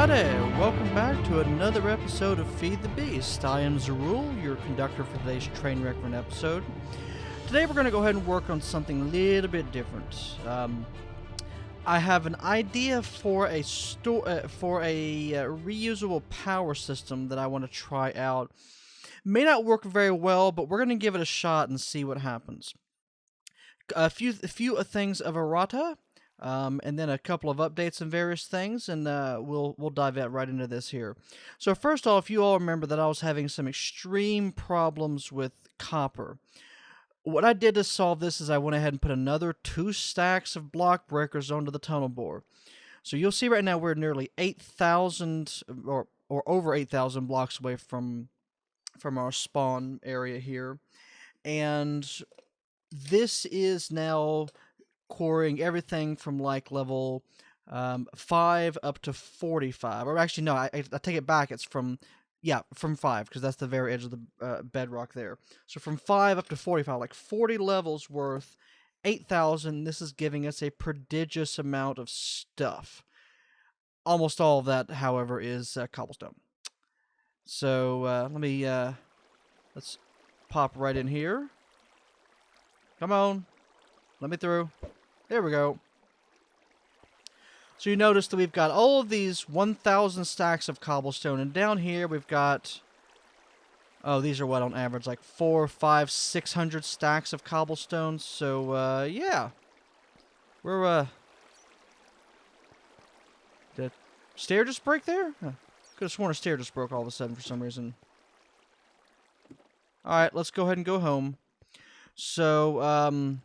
everybody! Welcome back to another episode of Feed the Beast. I am Zerul, your conductor for today's train wreck for an episode. Today we're going to go ahead and work on something a little bit different. I have an idea for a reusable power system that I want to try out. May not work very well, but we're going to give it a shot and see what happens. A few things of errata. And then a couple of updates and various things, and we'll dive right into this here. So first off, you all remember that I was having some extreme problems with copper. What I did to solve this is I went ahead and put another 2 stacks of block breakers onto the tunnel bore. So you'll see right now we're nearly 8,000 or over 8,000 blocks away from our spawn area here, and this is now quarrying everything from like level 5 up to 45. Or actually, no, I take it back. It's from 5, because that's the very edge of the bedrock there. So from 5 up to 45, like 40 levels worth, 8,000. This is giving us a prodigious amount of stuff. Almost all of that, however, is cobblestone. So let's pop right in here. Come on, let me through. There we go. So you notice that we've got all of these 1,000 stacks of cobblestone, and down here we've got, these are what on average, like 400, 500, 600 stacks of cobblestone. So yeah, we're did a stair just break there? Could have sworn a stair just broke all of a sudden for some reason. All right, let's go ahead and go home. So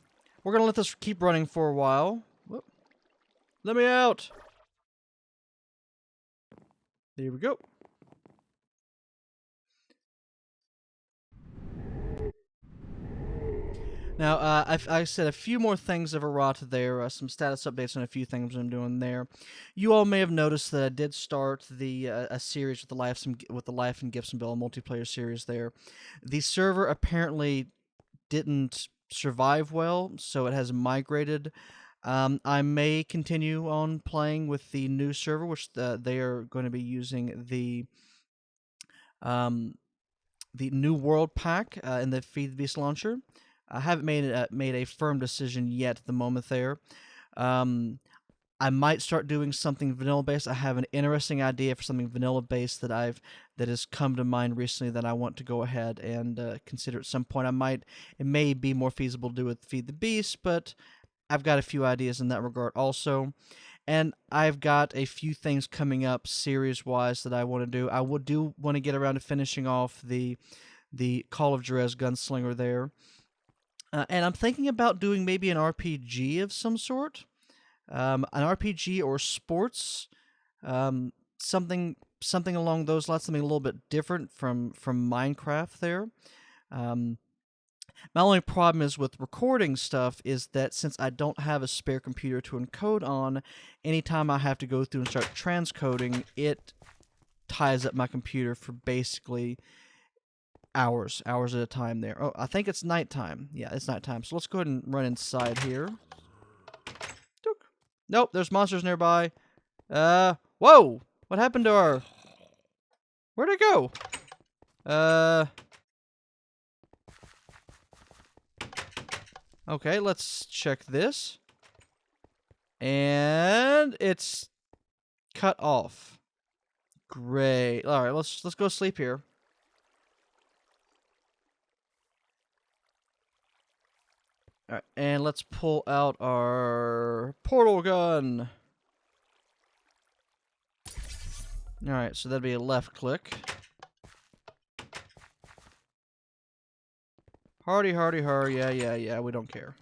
we're going to let this keep running for a while. Whoop. Let me out! There we go. Now, I said a few more things of errata there, some status updates on a few things I'm doing there. You all may have noticed that I did start a series with the Life and Gibsonville multiplayer series there. The server apparently didn't survive well, so it has migrated. I may continue on playing with the new server, which they are going to be using the New World pack in the Feed the Beast launcher. I haven't made a firm decision yet at the moment there. I might start doing something vanilla based. I have an interesting idea for something vanilla based that has come to mind recently that I want to go ahead and consider at some point. It may be more feasible to do with Feed the Beast, but I've got a few ideas in that regard also. And I've got a few things coming up series wise that I want to do. I do want to get around to finishing off the Call of Jerez Gunslinger there. And I'm thinking about doing maybe an RPG of some sort. An RPG or sports, something along those lines, something a little bit different from Minecraft there. My only problem is with recording stuff is that since I don't have a spare computer to encode on, anytime I have to go through and start transcoding, it ties up my computer for basically hours at a time there. Oh, I think it's nighttime. Yeah, it's nighttime. So let's go ahead and run inside here. Nope, there's monsters nearby. Whoa! What happened to our... Where'd it go? Okay, let's check this. And it's cut off. Great. All right, let's go sleep here. All right, and let's pull out our portal gun. All right, so that'd be a left click. Hardy, yeah, we don't care.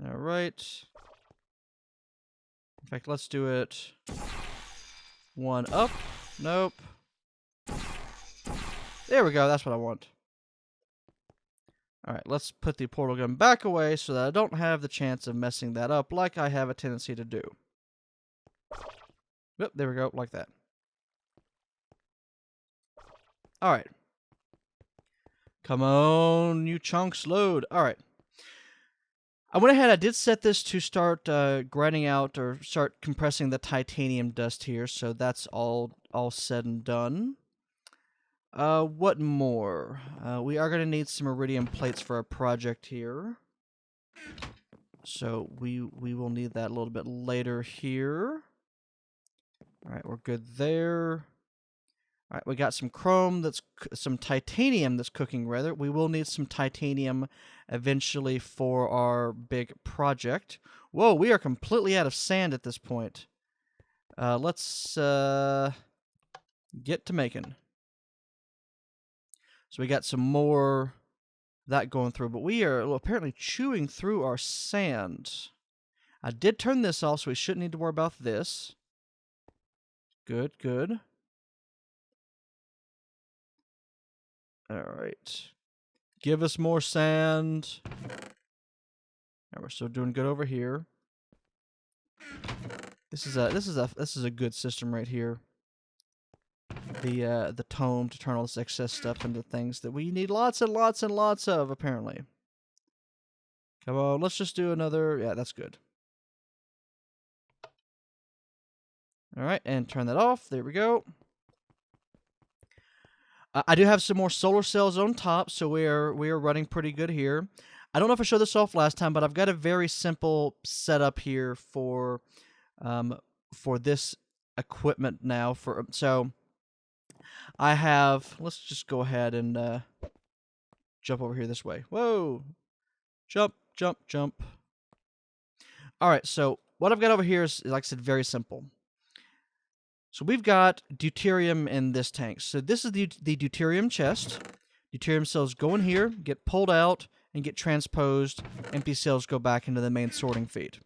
All right. In fact, let's do it. 1 up. Nope. There we go, that's what I want. Alright, let's put the portal gun back away so that I don't have the chance of messing that up like I have a tendency to do. Yep, there we go, like that. Alright. Come on, you chunks, load. Alright. I went ahead, I did set this to start grinding out or start compressing the titanium dust here, so that's all said and done. What more? We are going to need some iridium plates for our project here. So we will need that a little bit later here. Alright, we're good there. Alright, we got some chrome, that's some titanium that's cooking, rather. We will need some titanium eventually for our big project. Whoa, we are completely out of sand at this point. Let's get to making. So we got some more that going through, but we are apparently chewing through our sand. I did turn this off, so we shouldn't need to worry about this. Good, good. Alright. Give us more sand. Now we're still doing good over here. This is a good system right here. The tome to turn all this excess stuff into things that we need lots and lots and lots of, apparently. Come on, let's just do another. Yeah, that's good. Alright, and turn that off. There we go. I do have some more solar cells on top, so we are running pretty good here. I don't know if I showed this off last time, but I've got a very simple setup here for this equipment now. So I have. Let's just go ahead and jump over here this way. Whoa! Jump, jump, jump. All right. So what I've got over here is, like I said, very simple. So we've got deuterium in this tank. So this is the deuterium chest. Deuterium cells go in here, get pulled out, and get transposed. Empty cells go back into the main sorting feed.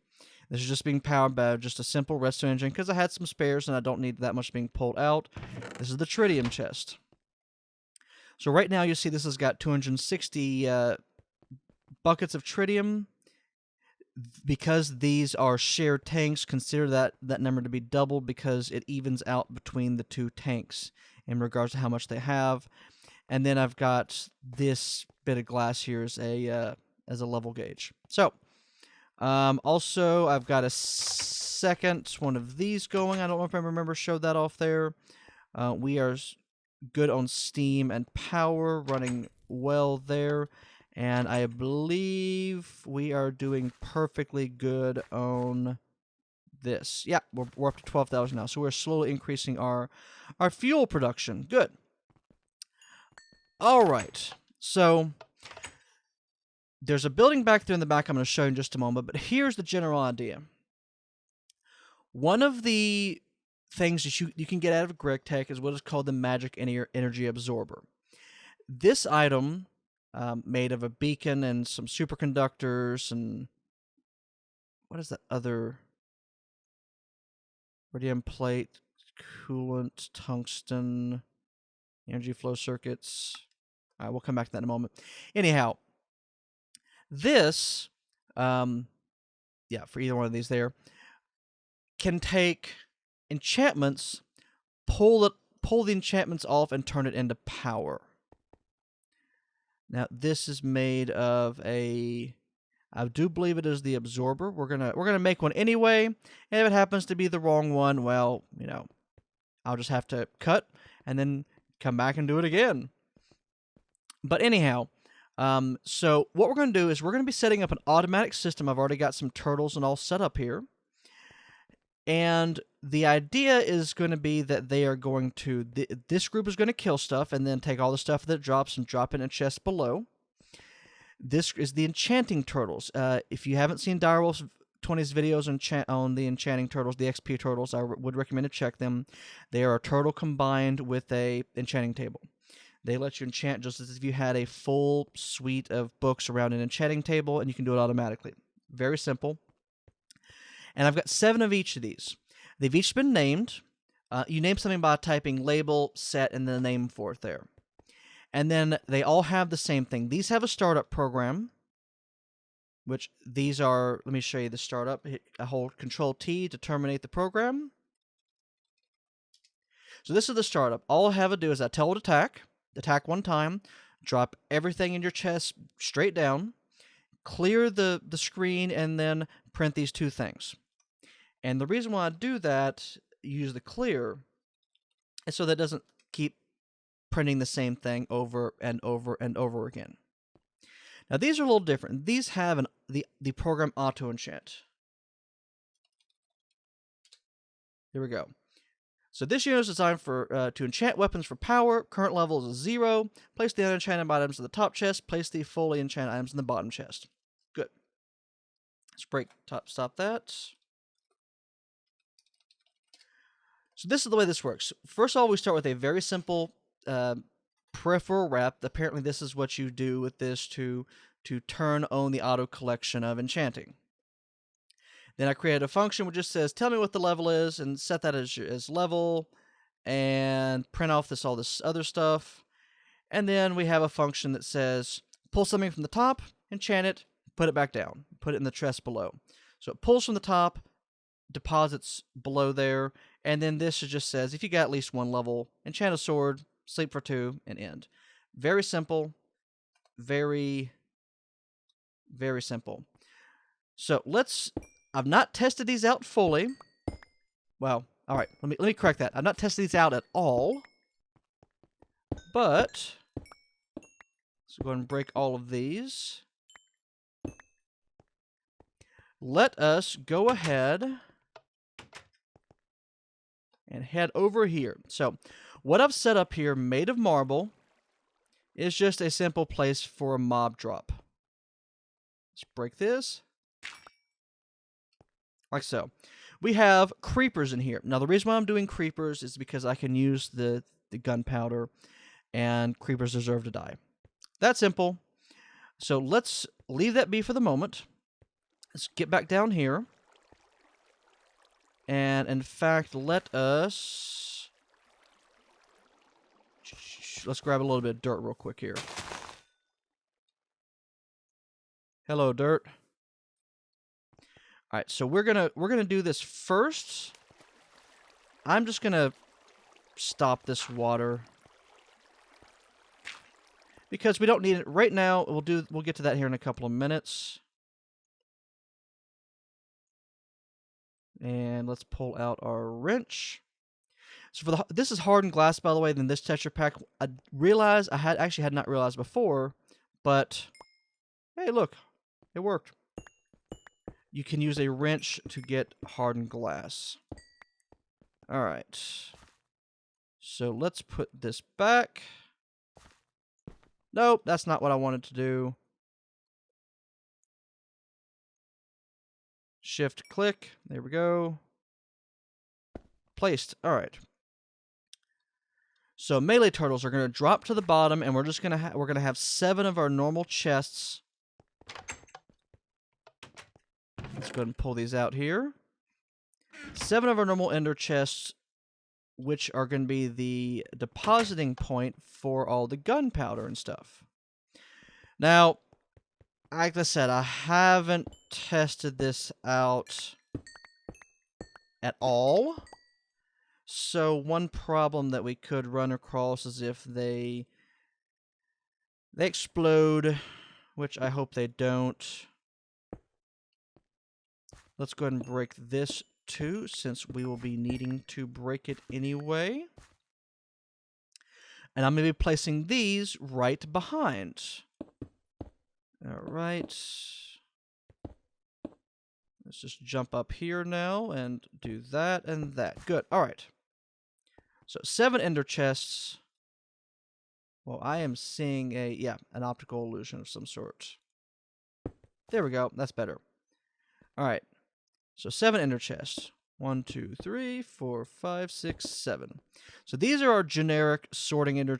This is just being powered by just a simple redstone engine because I had some spares and I don't need that much being pulled out. This is the tritium chest. So right now you see this has got 260 buckets of tritium. Because these are shared tanks, consider that number to be doubled because it evens out between the two tanks in regards to how much they have. And then I've got this bit of glass here as a level gauge. So, also I've got a second one of these going. I don't know if I remember showed that off there. We are good on steam and power, running well there. And I believe we are doing perfectly good on this. Yeah, we're up to 12,000 now. So we're slowly increasing our fuel production. Good. All right. So there's a building back there in the back I'm going to show you in just a moment. But here's the general idea. One of the things that you can get out of GregTech is what is called the magic energy absorber. This item... made of a beacon and some superconductors and what is that other radium plate, coolant, tungsten, energy flow circuits. We'll come back to that in a moment. Anyhow, this, for either one of these there, can take enchantments, pull the enchantments off, and turn it into power. Now this is made of I do believe it is the absorber. We're gonna make one anyway, and if it happens to be the wrong one, well, I'll just have to cut and then come back and do it again. But anyhow, so what we're gonna do is we're gonna be setting up an automatic system. I've already got some turtles and all set up here. And the idea is going to be that they are going to... this group is going to kill stuff and then take all the stuff that drops and drop in a chest below. This is the enchanting turtles. If you haven't seen Direwolf's 20's videos on the enchanting turtles, the XP turtles, I would recommend to check them. They are a turtle combined with a enchanting table. They let you enchant just as if you had a full suite of books around an enchanting table, and you can do it automatically. Very simple. And I've got 7 of each of these. They've each been named. You name something by typing label, set, and the name for it there. And then they all have the same thing. These have a startup program, which these are... let me show you the startup. Hold Control-T to terminate the program. So this is the startup. All I have to do is I tell it attack one time, drop everything in your chest straight down, clear the screen and then print these two things. And the reason why I do that, use the clear, is so that it doesn't keep printing the same thing over and over and over again. Now these are a little different. These have the program auto enchant. Here we go. So this unit is designed for to enchant weapons for power. Current level is 0. Place the unenchanted items in the top chest. Place the fully enchanted items in the bottom chest. Good. Let's stop that. So this is the way this works. First of all, we start with a very simple peripheral wrap. Apparently this is what you do with this to turn on the auto collection of enchanting. Then I created a function which just says, tell me what the level is, and set that as level, and print off all this other stuff. And then we have a function that says, pull something from the top, enchant it, put it back down, put it in the chest below. So it pulls from the top, deposits below there, and then this just says, if you got at least one level, enchant a sword, sleep for 2, and end. Very simple, very, very simple. So I've not tested these out fully. Well, all right, let me correct that. I've not tested these out at all. But let's go ahead and break all of these. Let us go ahead and head over here. So what I've set up here, made of marble, is just a simple place for a mob drop. Let's break this. Like so. We have creepers in here. Now the reason why I'm doing creepers is because I can use the gunpowder, and creepers deserve to die. That's simple. So let's leave that be for the moment. Let's get back down here. And in fact, let's grab a little bit of dirt real quick here. Hello, dirt. All right, so we're gonna do this first. I'm just gonna stop this water because we don't need it right now. We'll get to that here in a couple of minutes. And let's pull out our wrench. So this is hardened glass, by the way, than this texture pack. I realized I had not realized before, but hey, look, it worked. You can use a wrench to get hardened glass. All right. So let's put this back. Nope, that's not what I wanted to do. Shift click. There we go. Placed. All right. So melee turtles are going to drop to the bottom, and we're going to have 7 of our normal chests. Let's go ahead and pull these out here. 7 of our normal ender chests, which are going to be the depositing point for all the gunpowder and stuff. Now, like I said, I haven't tested this out at all. So one problem that we could run across is if they explode, which I hope they don't. Let's go ahead and break this too, since we will be needing to break it anyway. And I'm going to be placing these right behind. All right. Let's just jump up here now and do that and that. Good. All right. So 7 ender chests. Well, I am seeing an optical illusion of some sort. There we go. That's better. All right. So 7 ender chests. 1, 2, 3, 4, 5, 6, 7. So these are our generic sorting ender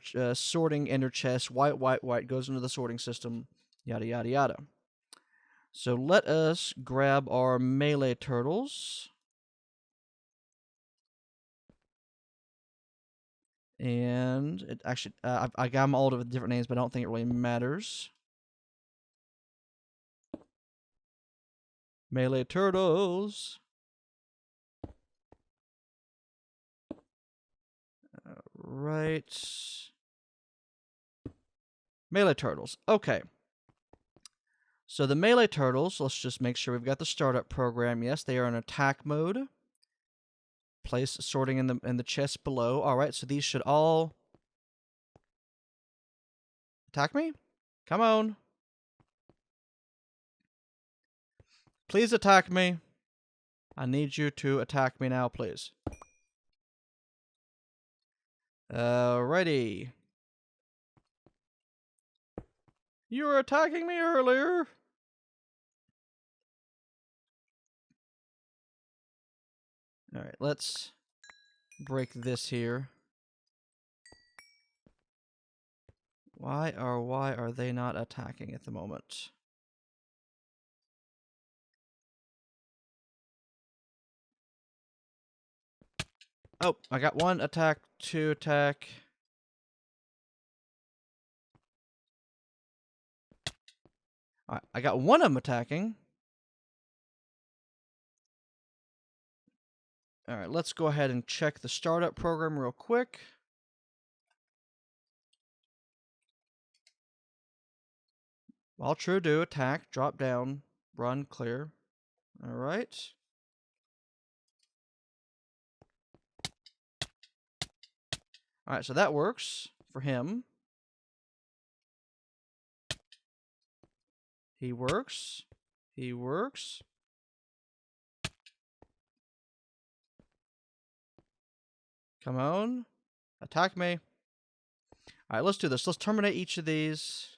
chests. White, white, white goes into the sorting system. Yada, yada, yada. So let us grab our melee turtles. And it actually, I got them all with different names, but I don't think it really matters. Melee turtles. Right. Melee turtles. Okay. So the melee turtles, let's just make sure we've got the startup program. Yes, they are in attack mode. Place sorting in the chest below. All right, so these should all attack me. Come on. Please attack me. I need you to attack me now, please. Alrighty. You were attacking me earlier. Alright, let's break this here. Why are they not attacking at the moment? Oh, I got one attack, two attack. Alright, I got one of them attacking. Alright, let's go ahead and check the startup program real quick. All true, do attack, drop down, run, clear. Alright. Alright, so that works for him. He works. He works. Come on. Attack me. Alright, let's do this. Let's terminate each of these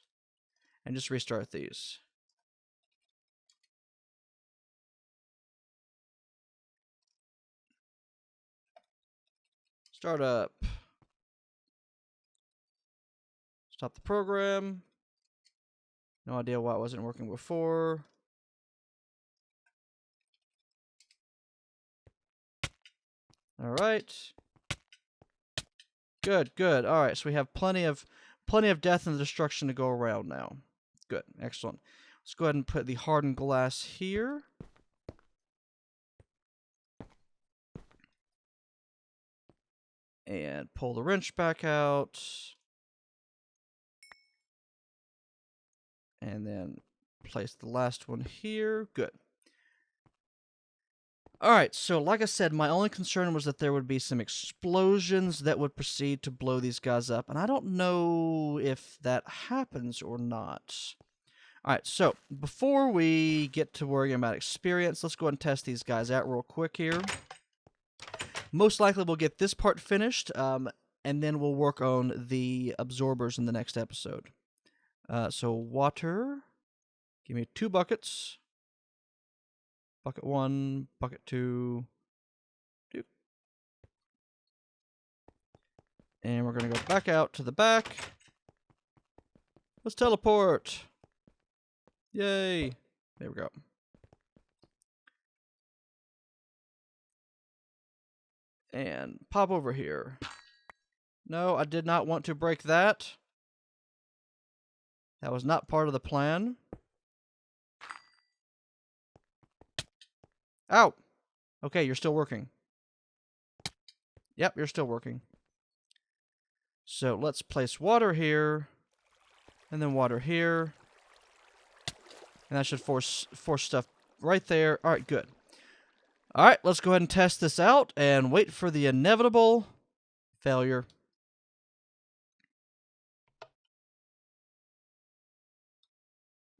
and just restart these. Start up. Stop the program. No idea why it wasn't working before. Alright. Good, good. Alright, so we have plenty of death and destruction to go around now. Good, excellent. Let's go ahead and put the hardened glass here. And pull the wrench back out. And then place the last one here. Good. Alright, so like I said, my only concern was that there would be some explosions that would proceed to blow these guys up. And I don't know if that happens or not. Alright, so before we get to worrying about experience, let's go ahead and test these guys out real quick here. Most likely we'll get this part finished, and then we'll work on the absorbers in the next episode. So water, give me 2 buckets. Bucket 1, bucket 2. And we're going to go back out to the back. Let's teleport. Yay. There we go. And pop over here. No, I did not want to break that. That was not part of the plan. Ow! Okay, you're still working. Yep, you're still working. So let's place water here. And then water here. And that should force stuff right there. Alright, good. Alright, let's go ahead and test this out and wait for the inevitable failure.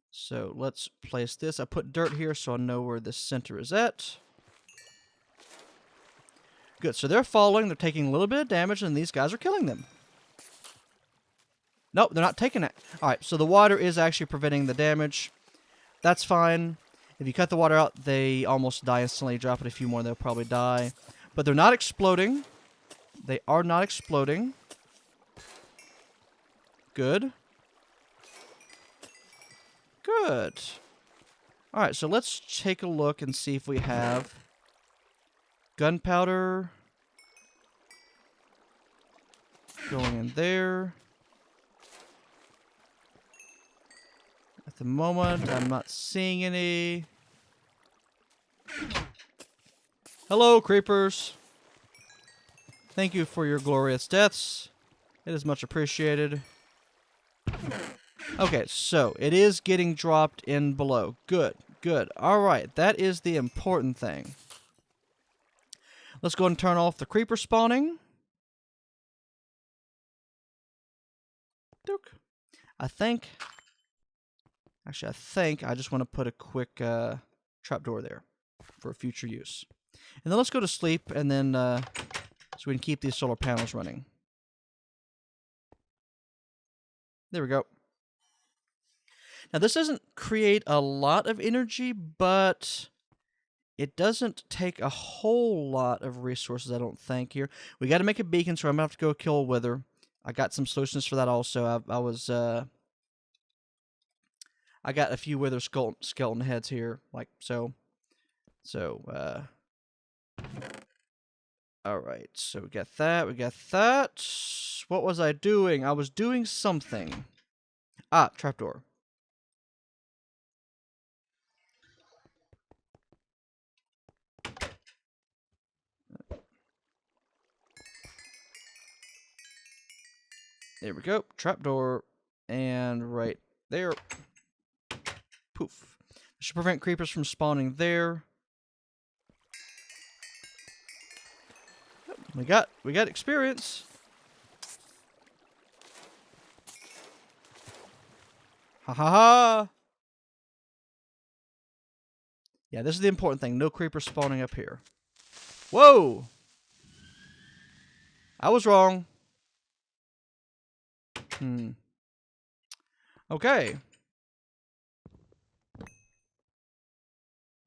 So let's place this. I put dirt here so I know where the center is at. Good, so they're falling. They're taking a little bit of damage, and these guys are killing them. Nope, they're not taking it. Alright, so the water is actually preventing the damage. That's fine. If you cut the water out, they almost die instantly. Drop it a few more, they'll probably die. But they're not exploding. They are not exploding. Good. Good. Alright, so let's take a look and see if we have gunpowder going in there. At the moment, I'm not seeing any. Hello, creepers. Thank you for your glorious deaths. It is much appreciated. Okay, so it is getting dropped in below. Good, good. All right, that is the important thing. Let's go and turn off the creeper spawning. Dook. I think I just want to put a quick trapdoor there for future use. And then let's go to sleep, and then so we can keep these solar panels running. There we go. Now, this doesn't create a lot of energy, but it doesn't take a whole lot of resources, I don't think, here. We got to make a beacon, so I'm going to have to go kill a wither. I got some solutions for that also. I got a few wither skeleton heads here, like so. Alright, so we got that, What was I doing? I was doing something. Ah, trapdoor. There we go. Trapdoor. And right there. Poof. Should prevent creepers from spawning there. We got experience. Ha ha ha. Yeah, this is the important thing. No creepers spawning up here. Whoa! I was wrong. Okay.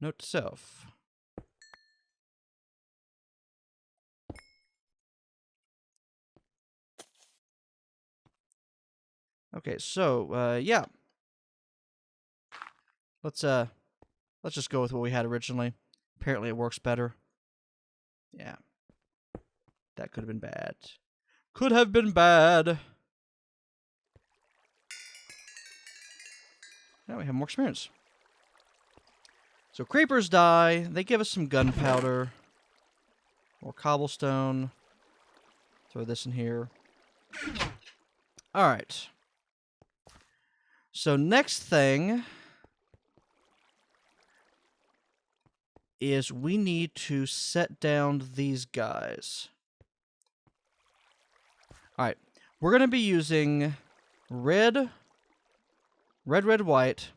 Note to self. Okay, so yeah. Let's just go with what we had originally. Apparently it works better. Yeah. That could have been bad. Could have been bad. Now we have more experience. So creepers die. They give us some gunpowder. More cobblestone. Throw this in here. Alright. So next thing is we need to set down these guys. Alright. We're going to be using red, white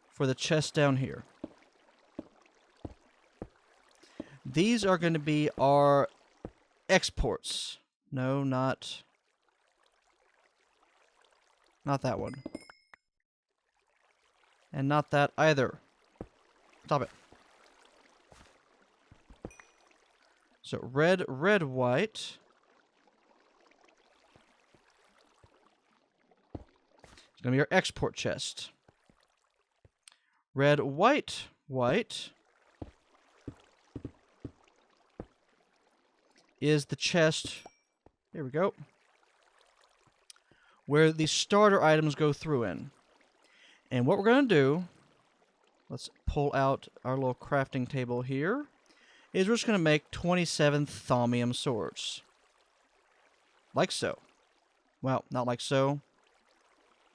for the chest down here. These are going to be our exports. No, not that one. And not that either. Stop it. So red, white. It's going to be our export chest. Red, white, is the chest. There we go. Where the starter items go through in. And what we're going to do, let's pull out our little crafting table here, is we're just going to make 27 thaumium swords. Like so. Well, not like so.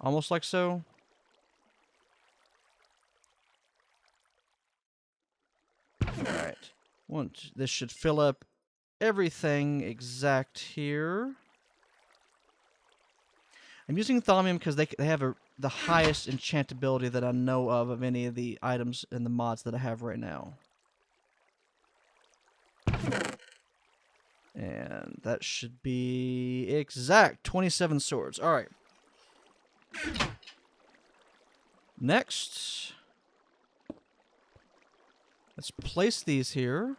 Almost like so. Alright. This should fill up everything exact here. I'm using thaumium because they have the highest enchantability that I know of any of the items and the mods that I have right now. And that should be exact 27 swords. Alright. Next, let's place these here.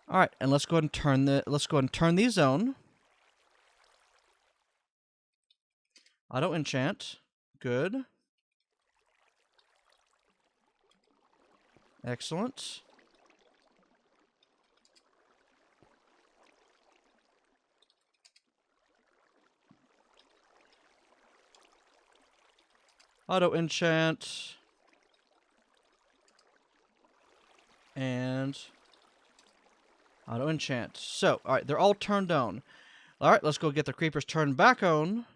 All right, and let's go ahead and turn these on. Auto enchant. Good. Excellent. Auto enchant. And Auto enchant. So, alright, they're all turned on. Alright, let's go get the creepers turned back on.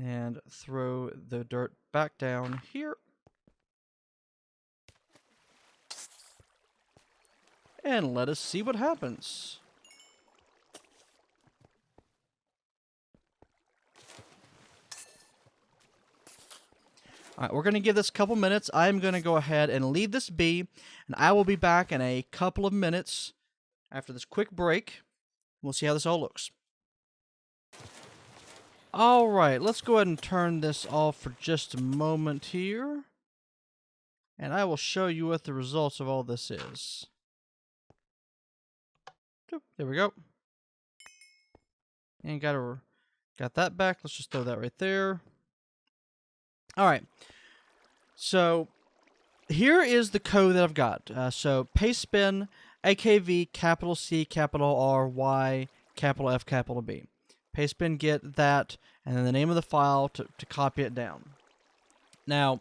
And throw the dirt back down here. And let us see what happens. Alright, we're going to give this a couple minutes. I'm going to go ahead and leave this be, and I will be back in a couple of minutes after this quick break. We'll see how this all looks. Alright, let's go ahead and turn this off for just a moment here. And I will show you what the results of all this is. There we go. And got that back. Let's just throw that right there. Alright. So, here is the code that I've got. So, paste spin, AKV, capital C, capital R, Y, capital F, capital B. Paste spin, get that, and then the name of the file to copy it down. Now,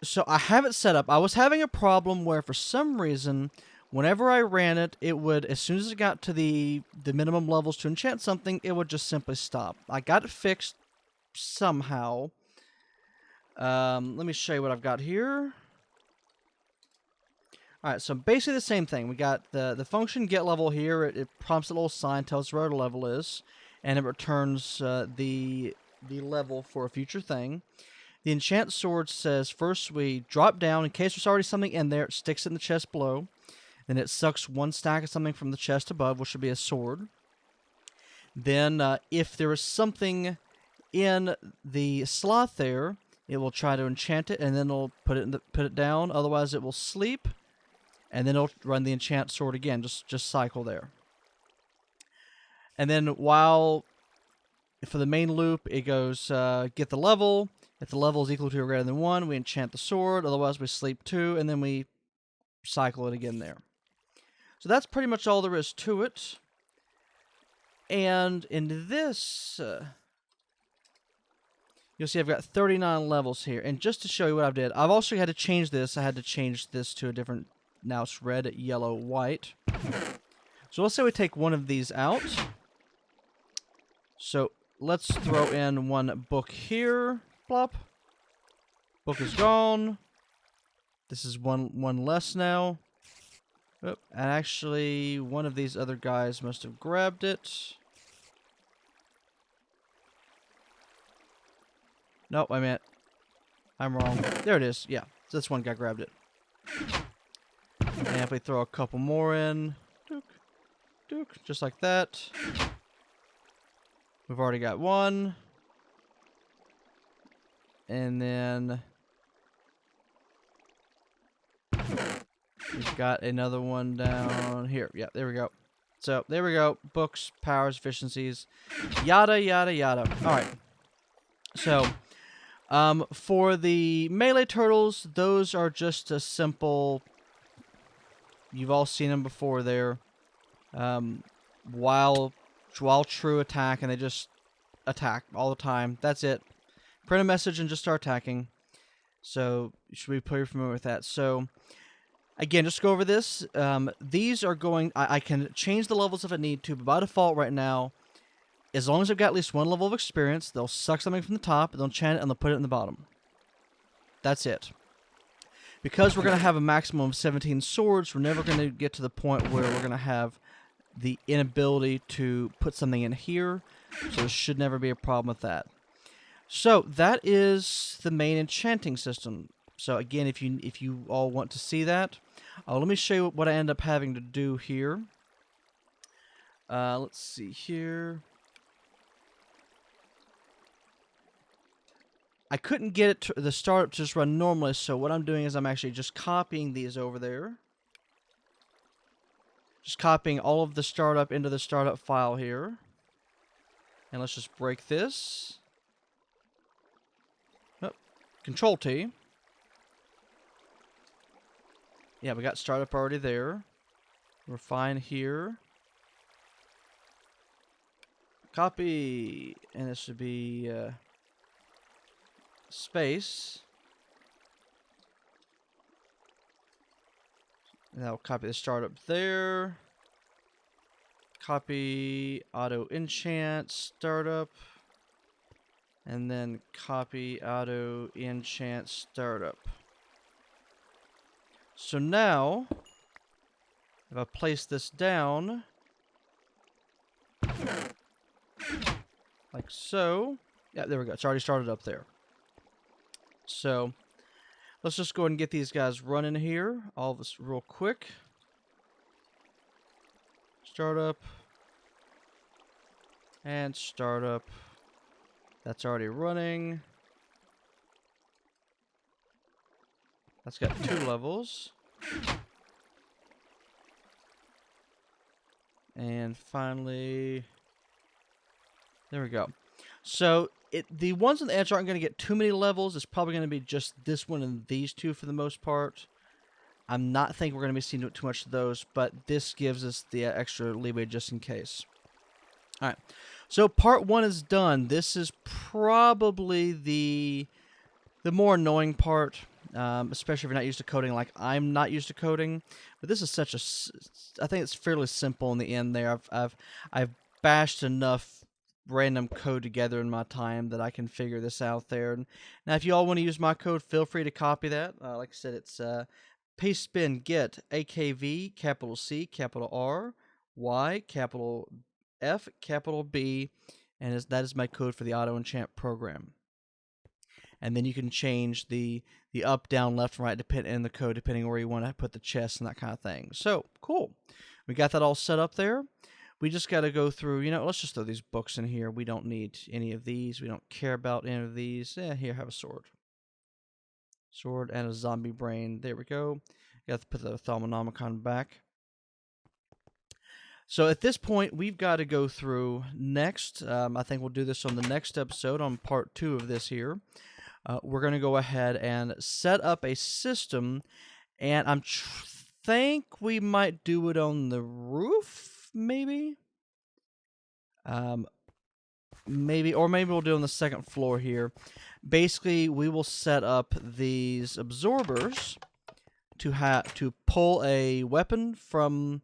so I have it set up. I was having a problem where for some reason, whenever I ran it, it would, as soon as it got to the minimum levels to enchant something, it would just simply stop. I got it fixed somehow. Let me show you what I've got here. Alright, so basically the same thing. We got the function get level here. It prompts a little sign, tells us where the level is, and it returns the level for a future thing. The enchant sword says first we drop down in case there's already something in there. It sticks it in the chest below. Then it sucks one stack of something from the chest above, which should be a sword. Then if there is something in the slot there, it will try to enchant it, and then it'll put it down. Otherwise, it will sleep, and then it'll run the enchant sword again. Just cycle there. And then for the main loop, it goes get the level. If the level is equal to or greater than 1, we enchant the sword. Otherwise, we sleep 2, and then we cycle it again there. So that's pretty much all there is to it. And in this, you'll see I've got 39 levels here. And just to show you what I've did, I've also had to change this. I had to change this to a different, now it's red, yellow, white. So let's say we take one of these out. So let's throw in one book here. Plop. Book is gone. This is one less now. Oh, and actually, one of these other guys must have grabbed it. Nope, I'm wrong. There it is. Yeah, this one guy grabbed it. And if we throw a couple more in, just like that. We've already got one. And then we've got another one down here. Yeah, there we go. So, there we go. Books, powers, efficiencies, yada, yada, yada. Alright. So, for the melee turtles, those are just a simple... You've all seen them before there. While true attack, and they just attack all the time. That's it. Print a message and just start attacking. So, you should be pretty familiar with that. So, again, just to go over this. These are going... I can change the levels if I need to, but by default right now, as long as I've got at least one level of experience, they'll suck something from the top, they'll enchant it, and they'll put it in the bottom. That's it. Because we're going to have a maximum of 17 swords, we're never going to get to the point where we're going to have the inability to put something in here. So there should never be a problem with that. So that is the main enchanting system. So again, if you all want to see that, let me show you what I end up having to do here. Let's see here. I couldn't get it the startup to just run normally, so what I'm doing is I'm actually just copying these over there. Just copying all of the startup into the startup file here. And let's just break this. Oh, Control T. Yeah, we got startup already there. We're fine here. copy, and this should be space. And I'll copy the startup there. Copy auto enchant startup. And then copy auto enchant startup. So now, if I place this down, like so, yeah, there we go. It's already started up there. So let's just go ahead and get these guys running here. All this real quick. Startup. And startup. That's already running. That's got 2 levels. And finally, there we go. So the ones on the edge aren't going to get too many levels. It's probably going to be just this one and these 2 for the most part. I'm not thinking we're going to be seeing too much of those, but this gives us the extra leeway just in case. All right. So part 1 is done. This is probably the more annoying part, especially if you're not used to coding like I'm not used to coding. But this is such a, I think it's fairly simple in the end there. I've bashed enough random code together in my time that I can figure this out there. Now, if you all want to use my code, feel free to copy that. Like I said, it's paste spin get AKV, capital C, capital R, Y, capital F, capital B, and that is my code for the auto enchant program. And then you can change the up, down, left, and right in the code depending where you want to put the chest and that kind of thing. So cool, we got that all set up there. We just got to go through. Let's just throw these books in here. We don't need any of these. We don't care about any of these. Here, have a sword. Sword and a zombie brain. There we go. Got to put the Thaumonomicon back. So at this point, we've got to go through next. I think we'll do this on the next episode on part 2 of this here. We're going to go ahead and set up a system, and I think we might do it on the roof, maybe? Maybe we'll do it on the second floor here. Basically, we will set up these absorbers to pull a weapon from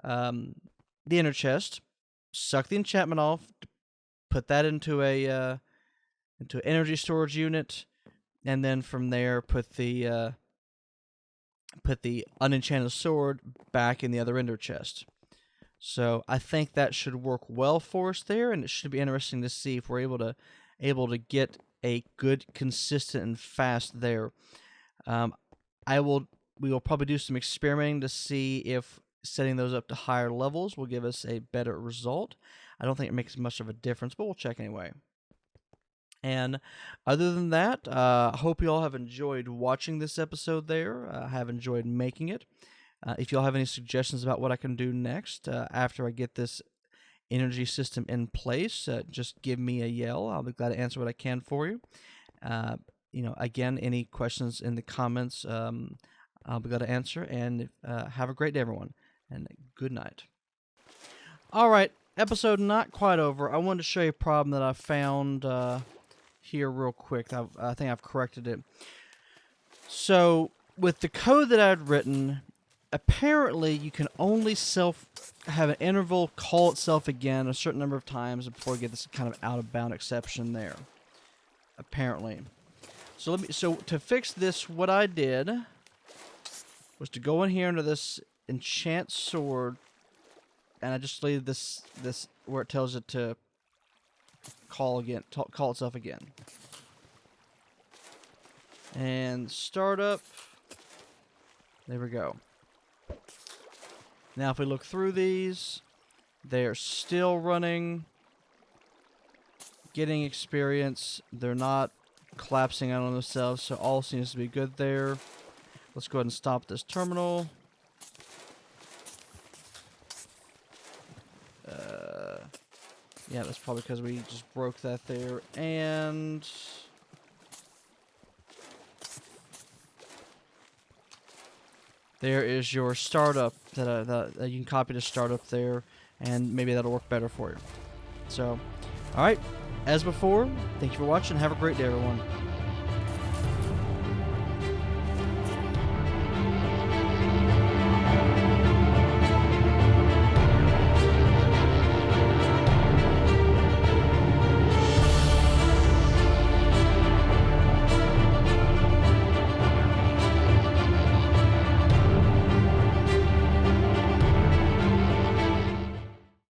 the inner chest, suck the enchantment off, put that into an energy storage unit, and then from there put the unenchanted sword back in the other ender chest. So I think that should work well for us there, and it should be interesting to see if we're able to get a good, consistent, and fast there. We will probably do some experimenting to see if setting those up to higher levels will give us a better result. I don't think it makes much of a difference, but we'll check anyway. And other than that, I hope you all have enjoyed watching this episode there. I have enjoyed making it. If you all have any suggestions about what I can do next after I get this energy system in place, just give me a yell. I'll be glad to answer what I can for you. Again, any questions in the comments, I'll be glad to answer. And have a great day, everyone, and good night. All right, episode not quite over. I wanted to show you a problem that I found here real quick. I think I've corrected it. So with the code that I'd written, apparently you can only have an interval call itself again a certain number of times before you get this kind of out of bound exception there. Apparently. So to fix this, what I did was to go in here into this enchant sword, and I just leave this where it tells it to call itself again. And start up. There we go. Now if we look through these, they're still running, getting experience. They're not collapsing out on themselves, so all seems to be good there. Let's go ahead and stop this terminal. Yeah, that's probably because we just broke that there. And there is your startup that you can copy to startup there, and maybe that'll work better for you. So, all right. As before, thank you for watching. Have a great day, everyone.